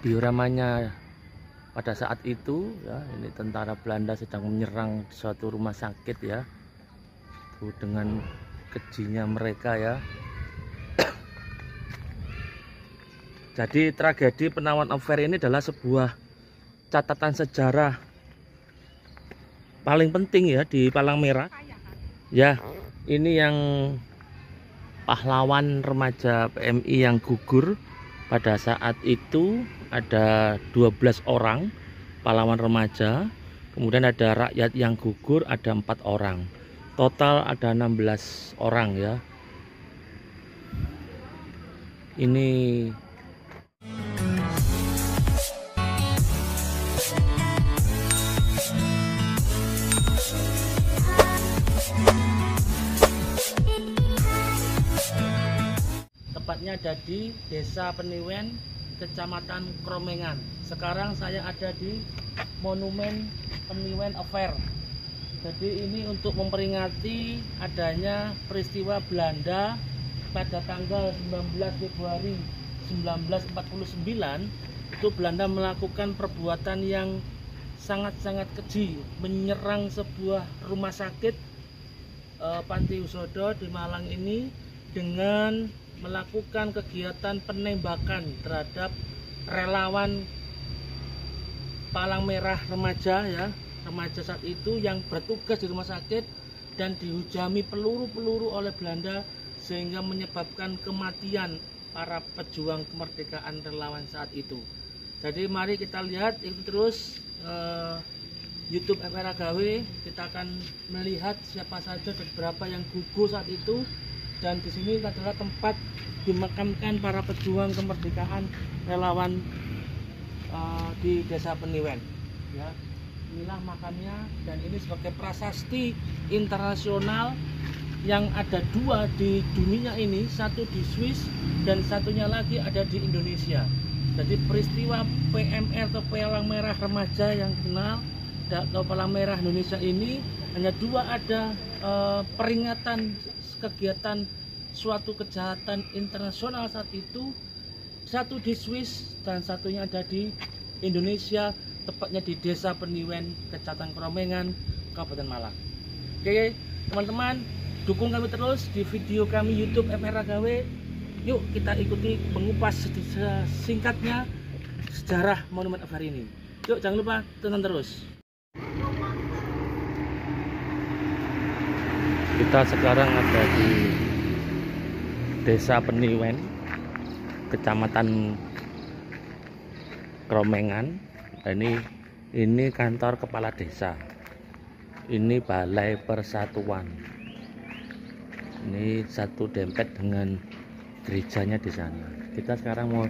dioramanya pada saat itu ya. Ini tentara Belanda sedang menyerang suatu rumah sakit ya. Tuh, dengan kejinya mereka ya. Jadi tragedi Penawan Affair ini adalah sebuah catatan sejarah paling penting ya di Palang Merah. Ya, ini yang pahlawan remaja PMI yang gugur pada saat itu ada 12 orang pahlawan remaja. Kemudian ada rakyat yang gugur ada 4 orang. Total ada 16 orang ya. Ini tepatnya ada di Desa Peniwen, Kecamatan Kromengan. Sekarang saya ada di Monumen Peniwen Affair. Jadi ini untuk memperingati adanya peristiwa Belanda pada tanggal 19 Februari 1949. Itu Belanda melakukan perbuatan yang sangat-sangat keji, menyerang sebuah rumah sakit panti usodo di Malang ini dengan melakukan kegiatan penembakan terhadap relawan Palang Merah remaja ya, remaja saat itu yang bertugas di rumah sakit dan dihujami peluru-peluru oleh Belanda sehingga menyebabkan kematian para pejuang kemerdekaan relawan saat itu. Jadi mari kita lihat itu terus YouTube FR Agawe, kita akan melihat siapa saja dan berapa yang gugur saat itu. Dan di sini adalah tempat dimakamkan para pejuang kemerdekaan relawan di Desa Peniwen. Ya, inilah makamnya dan ini sebagai prasasti internasional yang ada 2 di dunia ini, satu di Swiss dan satunya lagi ada di Indonesia. Jadi peristiwa PMR atau Palang Merah Remaja yang dikenal atau Palang Merah Indonesia ini hanya 2 ada peringatan kegiatan suatu kejahatan internasional saat itu, satu di Swiss dan satunya ada di Indonesia, tepatnya di Desa Peniwen, Kecamatan Kromengan, Kabupaten Malang. Oke teman-teman, dukung kami terus di video kami YouTube FR Agawe. Yuk kita ikuti mengupas singkatnya sejarah Monumen Affair ini. Yuk jangan lupa tonton terus. Kita sekarang ada di Desa Peniwen, Kecamatan Kromengan. Ini kantor kepala desa. Ini balai persatuan. Ini satu dempet dengan gerejanya di sana. Kita sekarang mau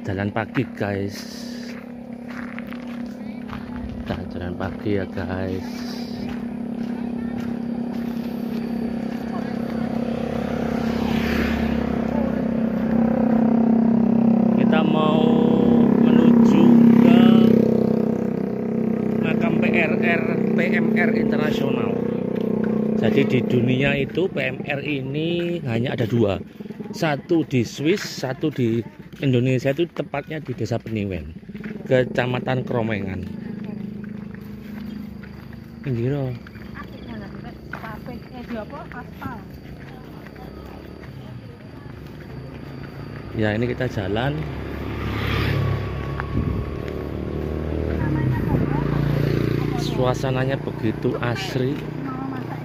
jalan pagi guys. Kita jalan pagi ya guys. Kita mau menuju ke makam PMR internasional. Jadi di dunia itu PMR ini hanya ada 2, satu di Swiss, satu di Indonesia, itu tepatnya di Desa Peniwen, Kecamatan Kromengan. Pinggiro. Ya ini kita jalan. Suasananya begitu asri,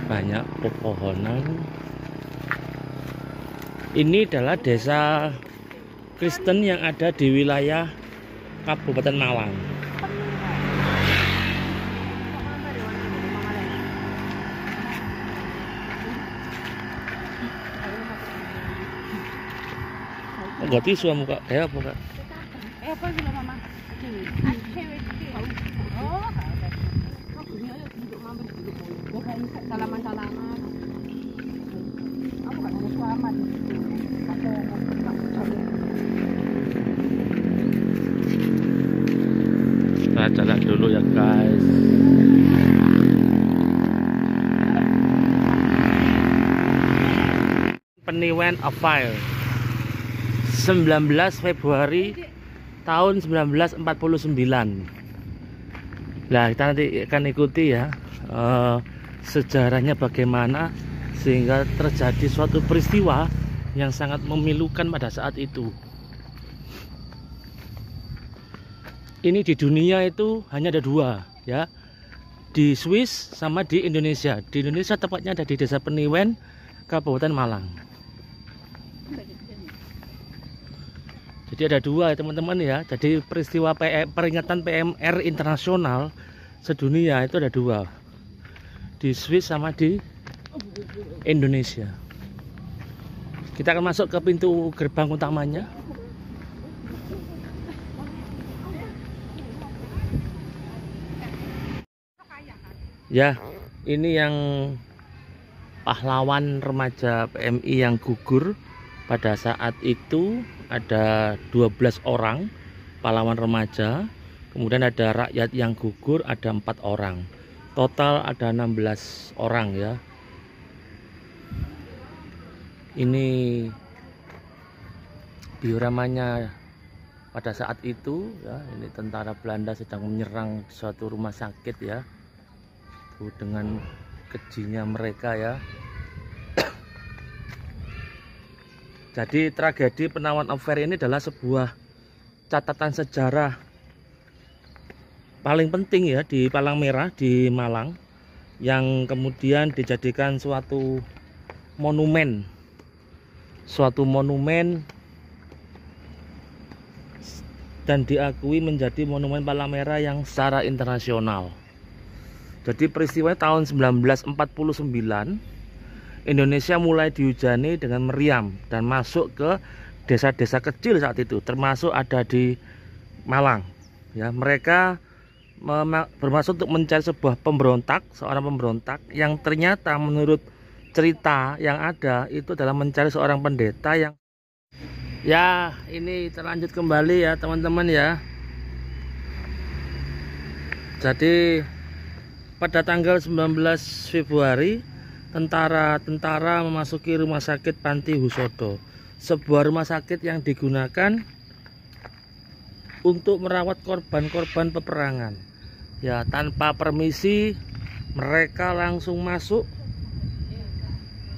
banyak pepohonan. Ini adalah desa Kristen yang ada di wilayah Kabupaten Malang. Enggak tisu muka kayak apa kak? Apa sih mama? Salaman-salaman. Aku kan ada selamat. Kita jalan dulu ya guys. Peniwen Affair 19 Februari tahun 1949. Nah, kita nanti akan ikuti ya sejarahnya bagaimana sehingga terjadi suatu peristiwa yang sangat memilukan pada saat itu. Ini di dunia itu hanya ada 2 ya, di Swiss sama di Indonesia. Di Indonesia tepatnya ada di Desa Peniwen, Kabupaten Malang. Jadi ada 2 ya teman-teman ya. Jadi peristiwa peringatan PMR internasional sedunia itu ada 2, di Swiss sama di Indonesia. Kita akan masuk ke pintu gerbang utamanya. Ya, ini yang pahlawan remaja PMI yang gugur pada saat itu. Ada 12 orang pahlawan remaja, kemudian ada rakyat yang gugur ada 4 orang, total ada 16 orang ya. Ini dioramanya pada saat itu ya. Ini tentara Belanda sedang menyerang suatu rumah sakit ya, dengan kejinya mereka ya. Jadi tragedi Penawan Affair ini adalah sebuah catatan sejarah paling penting ya di Palang Merah di Malang, yang kemudian dijadikan suatu monumen dan diakui menjadi monumen Palang Merah yang secara internasional. Jadi peristiwa tahun 1949, Indonesia mulai dihujani dengan meriam dan masuk ke desa-desa kecil saat itu, termasuk ada di Malang. Ya, mereka bermaksud untuk mencari sebuah seorang pemberontak yang ternyata menurut cerita yang ada itu adalah mencari seorang pendeta yang ya. Ini terlanjut kembali ya teman-teman ya. Jadi pada tanggal 19 Februari tentara memasuki rumah sakit Panti Husodo, sebuah rumah sakit yang digunakan untuk merawat korban-korban peperangan. Ya, tanpa permisi mereka langsung masuk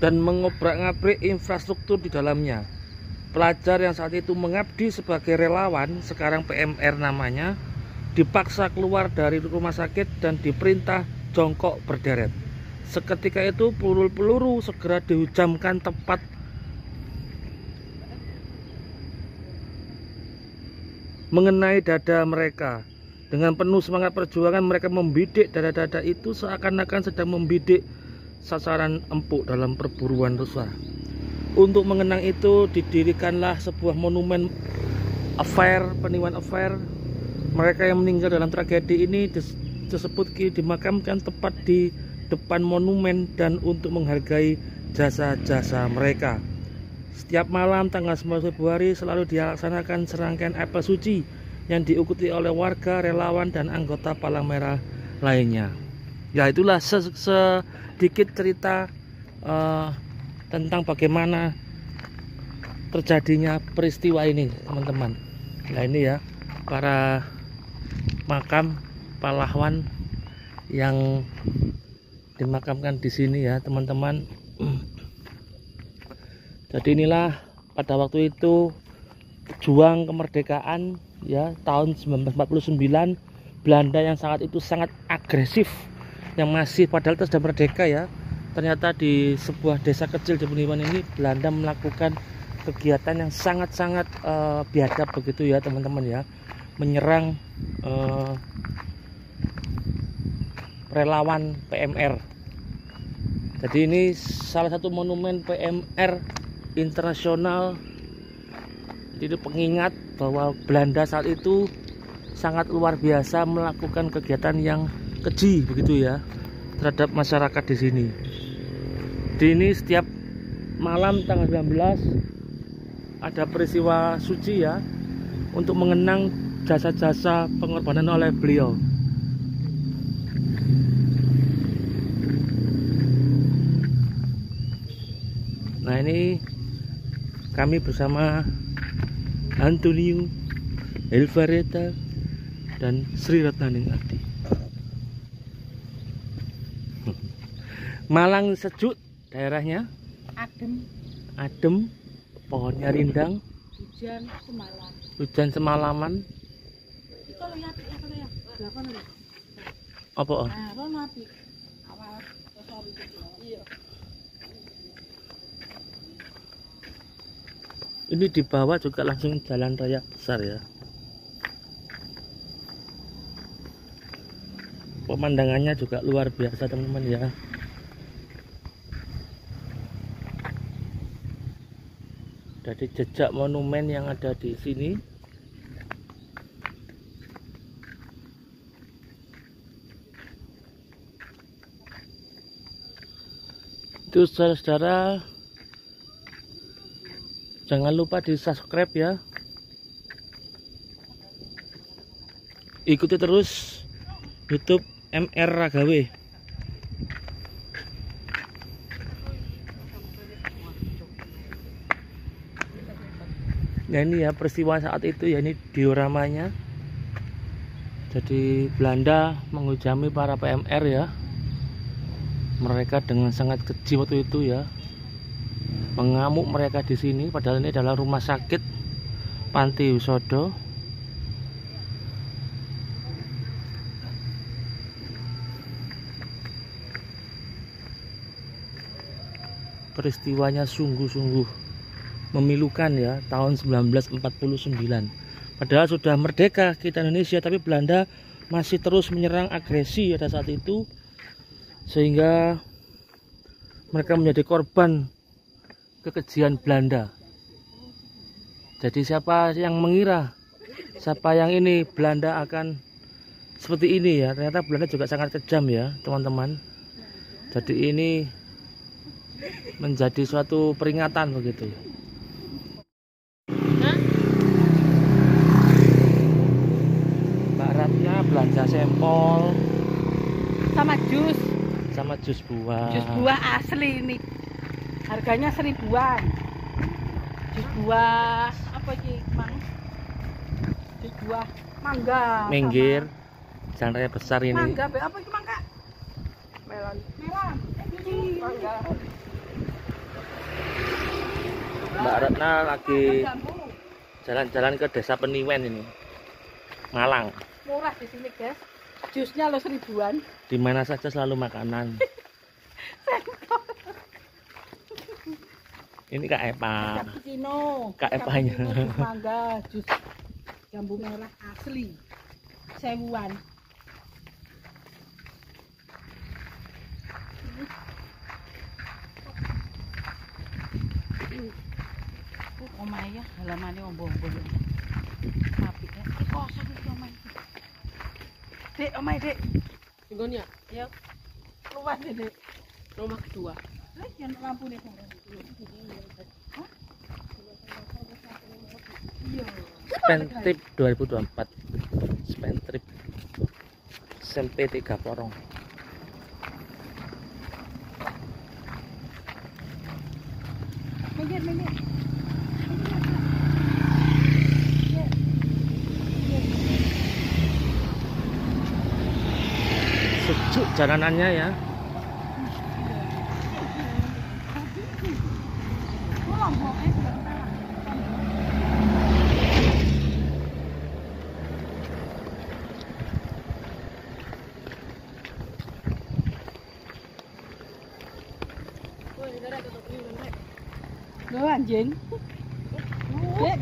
dan mengobrak-ngabrik infrastruktur di dalamnya. Pelajar yang saat itu mengabdi sebagai relawan, sekarang PMR namanya, dipaksa keluar dari rumah sakit dan diperintah jongkok berderet. Seketika itu peluru-peluru segera dihujamkan tepat mengenai dada mereka. Dengan penuh semangat perjuangan mereka membidik dada-dada itu seakan-akan sedang membidik sasaran empuk dalam perburuan rusa. Untuk mengenang itu didirikanlah sebuah monumen Peniwan Affair. Mereka yang meninggal dalam tragedi ini disebut dimakamkan tepat di depan monumen dan untuk menghargai jasa-jasa mereka. Setiap malam tanggal 9 Februari selalu dilaksanakan serangkaian apel suci yang diikuti oleh warga, relawan, dan anggota Palang Merah lainnya. Ya, itulah sedikit cerita tentang bagaimana terjadinya peristiwa ini teman-teman. Nah, ini ya para makam pahlawan yang dimakamkan di sini ya teman-teman. Jadi inilah pada waktu itu pejuang kemerdekaan ya tahun 1949, Belanda yang saat itu sangat agresif, yang masih padahal itu sudah merdeka ya. Ternyata di sebuah desa kecil di Peniwan ini Belanda melakukan kegiatan yang sangat-sangat biadab begitu ya teman-teman ya, menyerang relawan PMR. Jadi ini salah satu monumen PMR internasional. Jadi pengingat bahwa Belanda saat itu sangat luar biasa melakukan kegiatan yang keji begitu ya terhadap masyarakat di sini. Di ini setiap malam tanggal 19 ada peristiwa suci ya untuk mengenang jasa-jasa pengorbanan oleh beliau. Nah, ini kami bersama Antonio Helvareta dan Sri Ratnaning Ati. Malang sejuk daerahnya, adem, pohonnya rindang, hujan semalaman. Apa? Ini di bawah juga langsung jalan raya besar ya. Pemandangannya juga luar biasa teman-teman ya. Jadi jejak monumen yang ada di sini. Itu saudara-saudara, jangan lupa di subscribe ya. Ikuti terus YouTube MR Ragawe. Nah ini ya peristiwa saat itu ya, ini dioramanya. Jadi Belanda menghujami para PMR ya. Mereka dengan sangat keji waktu itu ya. Mengamuk mereka di sini, padahal ini adalah rumah sakit Panti Usodo. Peristiwanya sungguh-sungguh memilukan ya, tahun 1949. Padahal sudah merdeka kita Indonesia, tapi Belanda masih terus menyerang, agresi pada saat itu, sehingga mereka menjadi korban kekejian Belanda. Jadi siapa yang mengira, siapa yang ini Belanda akan seperti ini ya, ternyata Belanda juga sangat kejam ya teman-teman. Jadi ini menjadi suatu peringatan begitu. Baratnya belanja sampel sama jus buah. Jus buah asli ini. Harganya 1000-an. Jus buah apa sih, Mang? Jus buah mangga. Minggir. Jalan raya besar ini. Mangga, apa sih mangga? Melon. Mangga. Mbak Ratna lagi jalan-jalan ke Desa Peniwen ini, Malang. Murah di sini, guys. Jusnya lo 1000-an. Di mana saja selalu makanan. Ini Kak Epa. Cappuccino. Kak Epanya. Jus mangga, jus jambu merah asli. 1000-an. Omae ya, halamane ombo-ombo. Apik ya. Kosong iki omae. Dek, omae, Dek. Nggon ya? Ya. Luas ya, Dek. Rumah kedua. Lah, yang lampu nih. Iya. Spentrip 2024. Spentrip. SMP 3 Porong. Minggir. Sejuk jalanannya ya. Lo anjing. Dek,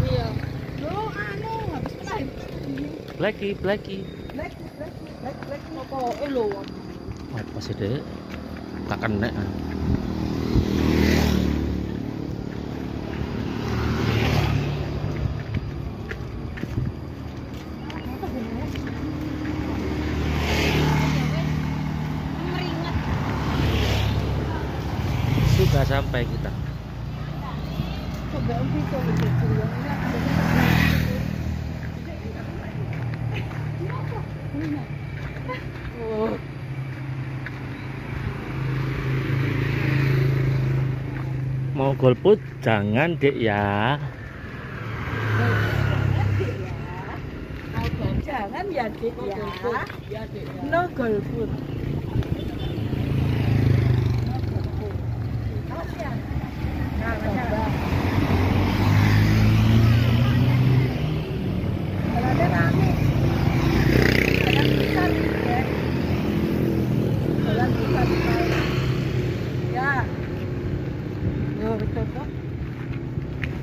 Iya. lo anu habis kemarin. Blacky. Black. Apa lo? Apa sih Dek? Tak kena. Sudah sampai kita. Coba itu Oh. Mau mau golput jangan dek ya. Jangan ya dik ya. Ya, Dek. Ya. No golput.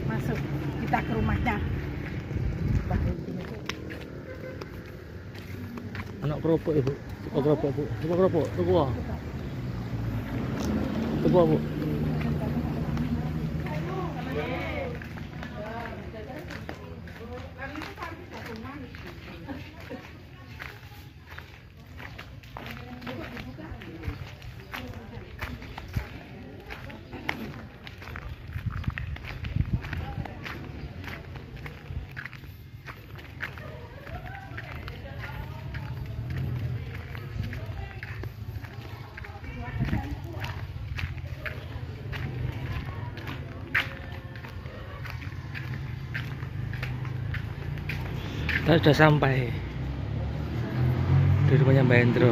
Masuk kita ke rumahnya. Anak keropok ibu, coba keropok bu, coba keropok, coba, coba bu. Kita sudah sampai di rumahnya Mbak Hendro.